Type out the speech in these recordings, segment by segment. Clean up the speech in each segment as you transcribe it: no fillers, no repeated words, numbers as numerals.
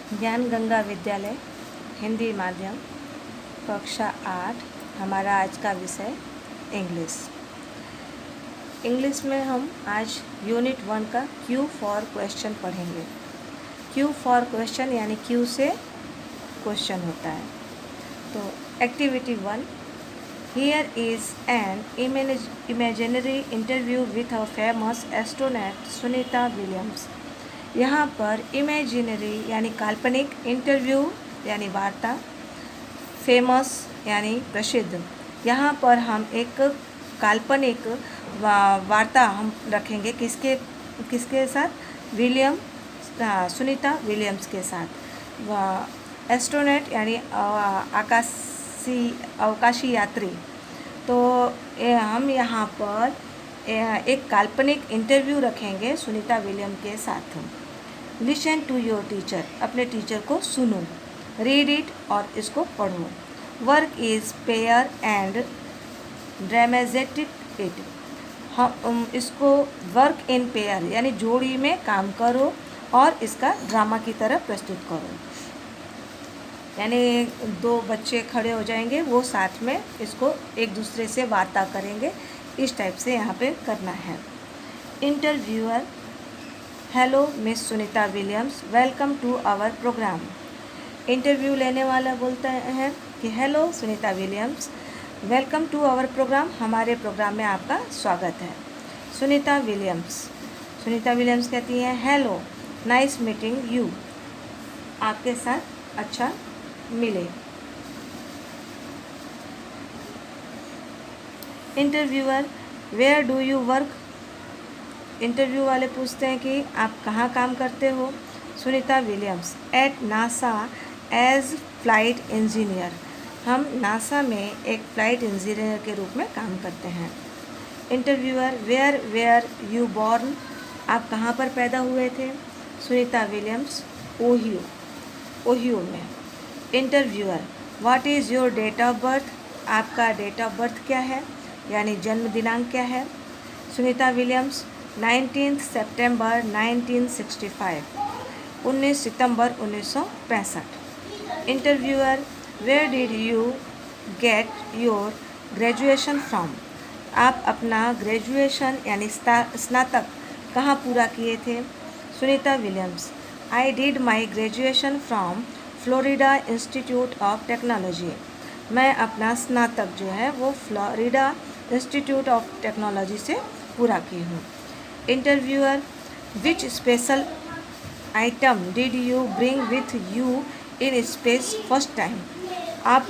ज्ञान गंगा विद्यालय हिंदी माध्यम कक्षा 8। हमारा आज का विषय इंग्लिश। इंग्लिश में हम आज यूनिट 1 का क्यू फॉर क्वेश्चन पढ़ेंगे। क्यू फॉर क्वेश्चन यानी क्यू से क्वेश्चन होता है। तो activity 1, here is an imaginary interview with a famous astronaut Sunita Williams. यहाँ पर इमेजिनरी यानी काल्पनिक, इंटरव्यू यानी वार्ता, फेमस यानी प्रसिद्ध। यहाँ पर हम एक काल्पनिक वार्ता हम रखेंगे किसके साथ? सुनीता विलियम्स के साथ। एस्ट्रोनॉट यानी अवकाशी यात्री। तो हम यहाँ पर एक काल्पनिक इंटरव्यू रखेंगे सुनीता विलियम के साथ। लिसन टू योर टीचर, अपने टीचर को सुनो। रीड इट, और इसको पढ़ो। Work is pair and dramatic it, हम इसको वर्क इन पेयर यानी जोड़ी में काम करो और इसका ड्रामा की तरह प्रस्तुत करो। यानी दो बच्चे खड़े हो जाएंगे, वो साथ में इसको एक दूसरे से वार्ता करेंगे। इस टाइप से यहाँ पे करना है। Interviewer, hello miss Sunita Williams, welcome to our programme. Interview लेने वाला बोलता है कि hello Sunita Williams, welcome to our programme, हमारे प्रोग्राम में आपका स्वागत है। सुनीता विलियम्स कहती हैं हेलो, नाइस मीटिंग यू, आपके साथ अच्छा मिले। Interviewer, where do you work, interview वाले पूछते हैं कि आप कहाँ काम करते हो। Sunita Williams, at NASA as flight engineer, हम नासा में एक फ़्लाइट इंजीनियर के रूप में काम करते हैं। इंटरव्यूअर, वेयर यू बॉर्न, आप कहाँ पर पैदा हुए थे। सुनीता विलियम्स, ओहियो में। Interviewer, what is your date of birth, आपका डेट ऑफ बर्थ क्या है यानी जन्म दिनांक क्या है। सुनीता विलियम्स, 19 सितंबर 1965, 19 सितंबर 1965। Interviewer, where did you get your graduation from, आप अपना ग्रेजुएशन यानी स्नातक कहाँ पूरा किए थे। Sunita Williams, I did my graduation from Florida Institute of Technology, मैं अपना स्नातक जो है वो फ्लोरिडा इंस्टीट्यूट ऑफ टेक्नोलॉजी से पूरा की हूँ। Interviewer, which special item did you bring with you in space first time, आप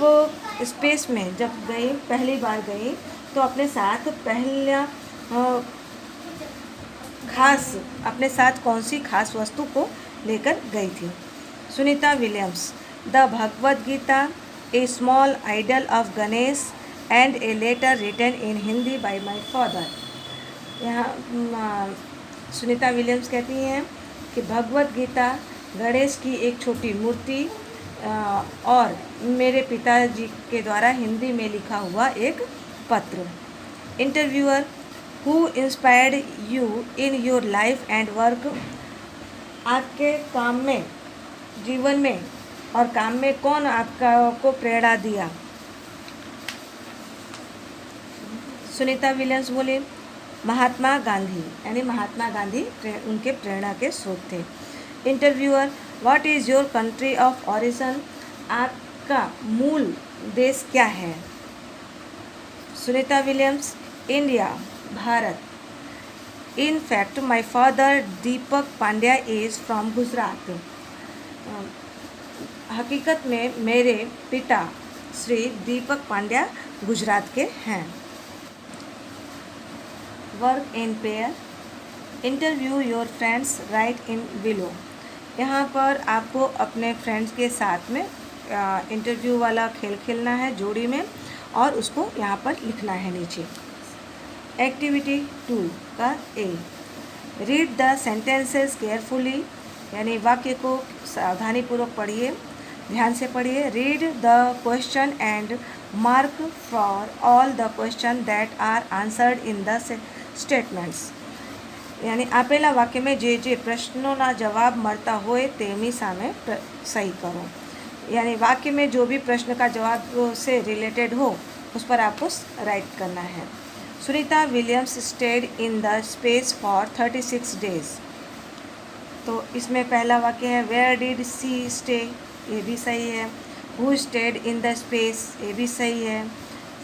स्पेस में जब गई, पहली बार गई, तो अपने साथ अपने साथ कौन सी खास वस्तु को लेकर गई थी। Sunita Williams, the Bhagavad Gita, a small idol of Ganesh and a letter written in Hindi by my father. यहाँ सुनीता विलियम्स कहती हैं कि भगवद गीता, गणेश की एक छोटी मूर्ति और मेरे पिताजी के द्वारा हिंदी में लिखा हुआ एक पत्र। Interviewer, who inspired you in your life and work, आपके काम में, जीवन में और काम में कौन आपको प्रेरणा दिया। सुनीता विलियम्स बोले, महात्मा गांधी, यानी महात्मा गांधी उनके प्रेरणा के स्रोत थे। Interviewer, what is your country of origin, आपका मूल देश क्या है। Sunita Williams, India, Bharat. In fact my father Deepak Pandya is from Gujarat, हकीकत में मेरे पिता श्री दीपक पांड्या गुजरात के हैं। Work in pair, interview your friends, right in below, यहाँ पर आपको अपने फ्रेंड्स के साथ में इंटरव्यू वाला खेल खेलना है जोड़ी में, और उसको यहाँ पर लिखना है नीचे। एक्टिविटी 2 का A, read the sentences carefully, यानी वाक्य को सावधानीपूर्वक पढ़िए, ध्यान से पढ़िए। Read the question and mark for all the question that are answered in the statements, यानी આપેલા વાક્ય में જે પ્રશ્નોના जवाब મળતા હોય તેની સામે सही करो। यानी वाक्य में जो भी प्रश्न का जवाब से रिलेटेड हो उस पर आपको राइट करना है। Sunita Williams stayed in the space for 36 days. तो इसमें पहला वाक्य है वेयर डिड सी स्टे, ये भी सही है। Who stayed in the space, ये भी सही है।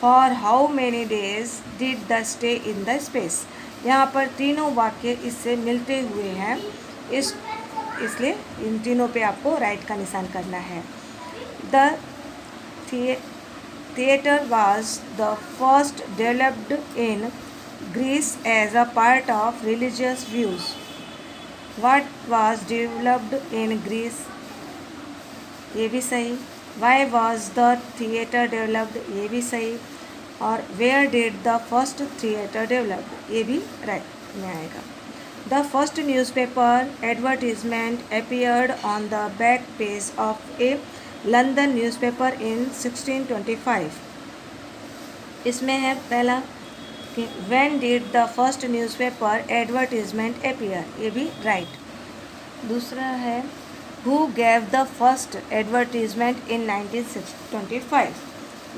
For how many days did the stay in the space. यहाँ पर तीनों वाक्य इससे मिलते हुए हैं, इसलिए इन तीनों पे आपको राइट का निशान करना है। The theatre was the first developed in Greece as a part of religious views. What was developed in Greece, ये भी सही। Why was the theatre developed, ये भी सही। और where did the first theatre developed, ये भी राइट में आएगा। The first newspaper advertisement appeared on the back page of a London newspaper in 1625। इसमें है पहला कि when did the first newspaper advertisement appear, ये भी राइट। दूसरा है who gave the first advertisement in 1925,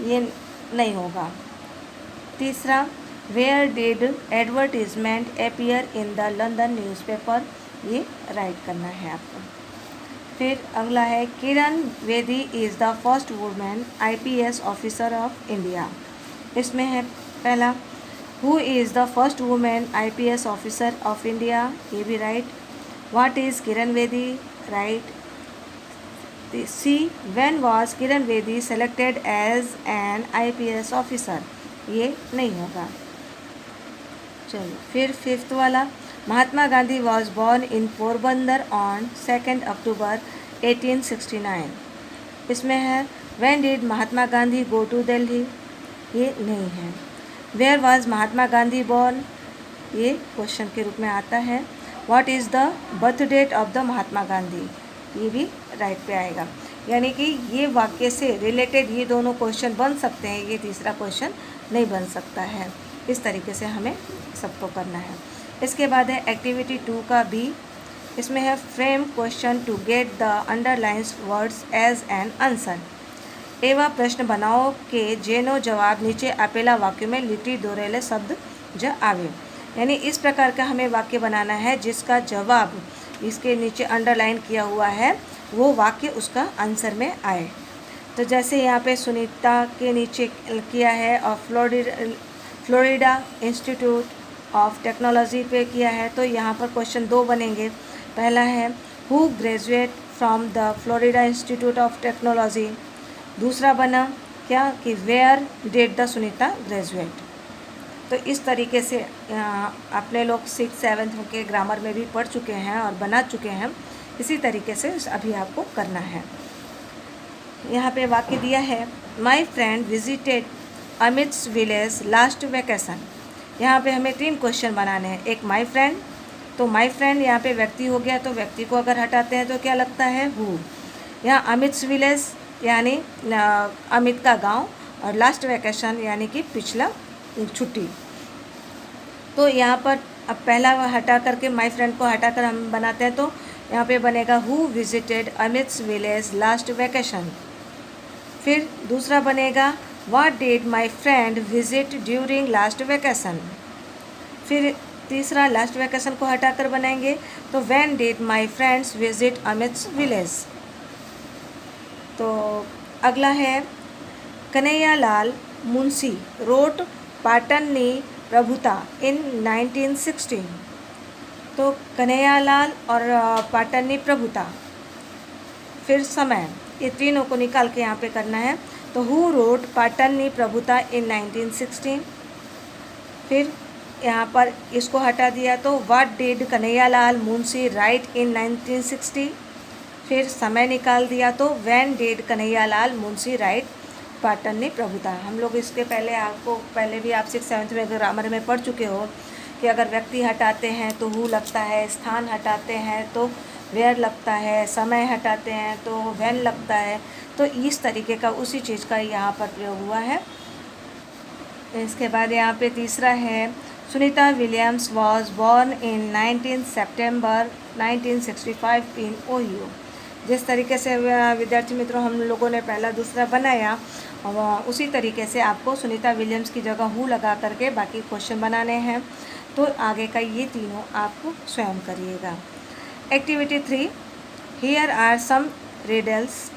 ये नहीं होगा। तीसरा where did advertisement appear in the London newspaper, ये राइट करना है आपको। फिर अगला है Kiran Bedi is the first women IPS officer of India. इसमें है पहला who is the first women IPS officer of India, ये भी right. What is Kiran Bedi, right. C when was Kiran Bedi selected as an IPS officer, ये नहीं होगा। चलो फिर फिफ्थ वाला Mahatma Gandhi was born in Porbandar on 2 October 1869। इसमें है when did Mahatma Gandhi go to Delhi, ये नहीं है। Where was Mahatma Gandhi born, ये क्वेश्चन के रूप में आता है। What is the birth date of the Mahatma Gandhi, ये भी राइट पे आएगा। यानी कि ये वाक्य से रिलेटेड ये दोनों क्वेश्चन बन सकते हैं, ये तीसरा क्वेश्चन नहीं बन सकता है। इस तरीके से हमें सबको करना है। इसके बाद है एक्टिविटी 2 का बी। इसमें है frame question to get the underlines words as an answer. एवा प्रश्न बनाओ के जेनो जवाब नीचे आपेला वाक्य में लिटी दोरेले शब्द ज आवे। यानी इस प्रकार का हमें वाक्य बनाना है जिसका जवाब इसके नीचे अंडरलाइन किया हुआ है वो वाक्य उसका आंसर में आए। तो जैसे यहाँ पे सुनीता के नीचे किया है और फ्लोरिडा इंस्टीट्यूट ऑफ टेक्नोलॉजी पे किया है, तो यहाँ पर क्वेश्चन 2 बनेंगे। पहला है who graduate from the Florida Institute of Technology. दूसरा बना क्या कि where did the Sunita graduate. तो इस तरीके से अपने लोग 6th 7th के ग्रामर में भी पढ़ चुके हैं और बना चुके हैं। इसी तरीके से अभी आपको करना है। यहाँ पे वाक्य दिया है my friend visited Amit's village last vacation. यहाँ पे हमें 3 क्वेश्चन बनाने हैं। एक माई फ्रेंड, तो माई फ्रेंड यहाँ पे व्यक्ति हो गया, तो व्यक्ति को अगर हटाते हैं तो क्या लगता है हु। यहाँ अमित्स विलेज यानी अमित का गांव और लास्ट वेकेशन यानी कि पिछला छुट्टी। तो यहाँ पर अब पहला हटा करके माई फ्रेंड को हटा कर हम बनाते हैं, तो यहाँ पे बनेगा who visited Amit's village last vacation. फिर दूसरा बनेगा what did my friend visit during last vacation. फिर तीसरा लास्ट वेकेशन को हटाकर बनाएंगे तो when did my friends visit Amit's village. तो अगला है कन्हैयालाल मुंशी रोट पाटनी प्रभुता इन 1916। तो कन्हैयालाल और पाटनी प्रभुता, फिर समय, ये तीनों को निकाल के यहाँ पे करना है। तो हु रोट पाटनी प्रभुता इन 1916। फिर यहाँ पर इसको हटा दिया तो what did Kanhaiyalal Munshi write in 1960। फिर समय निकाल दिया तो when did Kanhaiyalal Munshi write Patni Prabhuta. हम लोग इसके पहले आपको पहले भी आप 6th 7th में ग्रामर में पढ़ चुके हो कि अगर व्यक्ति हटाते हैं तो हु लगता है, स्थान हटाते हैं तो वेयर लगता है, समय हटाते हैं तो व्हेन लगता है। तो इस तरीके का उसी चीज़ का यहाँ पर प्रयोग हुआ है। इसके बाद यहाँ पे तीसरा है सुनीता विलियम्स वॉज बॉर्न इन 19 सितंबर 1965 इन ओहियो। जिस तरीके से विद्यार्थी मित्रों हम लोगों ने पहला दूसरा बनाया, उसी तरीके से आपको सुनीता विलियम्स की जगह हु लगा करके बाकी क्वेश्चन बनाने हैं। तो आगे का ये तीनों आप स्वयं करिएगा। Activity 3, here are some riddles,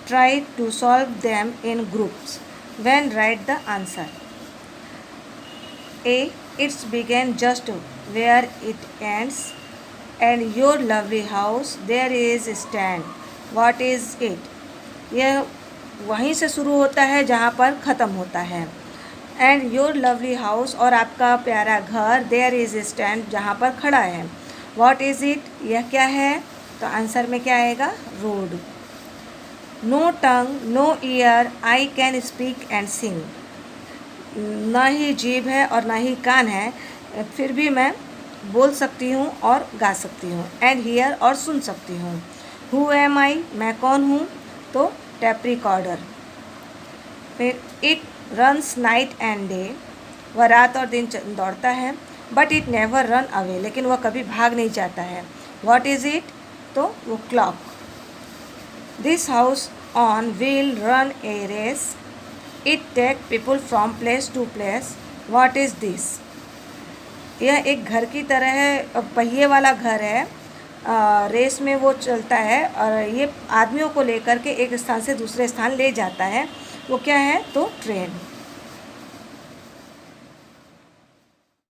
try to solve them in groups, when write the answer. A. It's began just where it ends, and your lovely house there is stand. What is it? यह वहीं से शुरू होता है जहाँ पर ख़त्म होता है। एंड योर लवली हाउस, और आपका प्यारा घर, देयर इज़ स्टैंड, जहाँ पर खड़ा है। व्हाट इज़ इट, यह क्या है? तो आंसर में क्या आएगा? Road. No tongue no ear, I can speak and sing. ना ही जीभ है और ना ही कान है, फिर भी मैं बोल सकती हूँ और गा सकती हूँ। एंड हियर, और सुन सकती हूँ। हु एम आई, मैं कौन हूँ? तो टेप रिकॉर्डर। फिर it runs night and day, वह रात और दिन दौड़ता है। But it never run away, लेकिन वह कभी भाग नहीं जाता है। What is it? तो वो clock. This house on wheel run a race, it take people from place to place. What is this? यह एक घर की तरह है, पहिए वाला घर है, रेस में वो चलता है और ये आदमियों को लेकर के एक स्थान से दूसरे स्थान ले जाता है। वो क्या है? तो ट्रेन।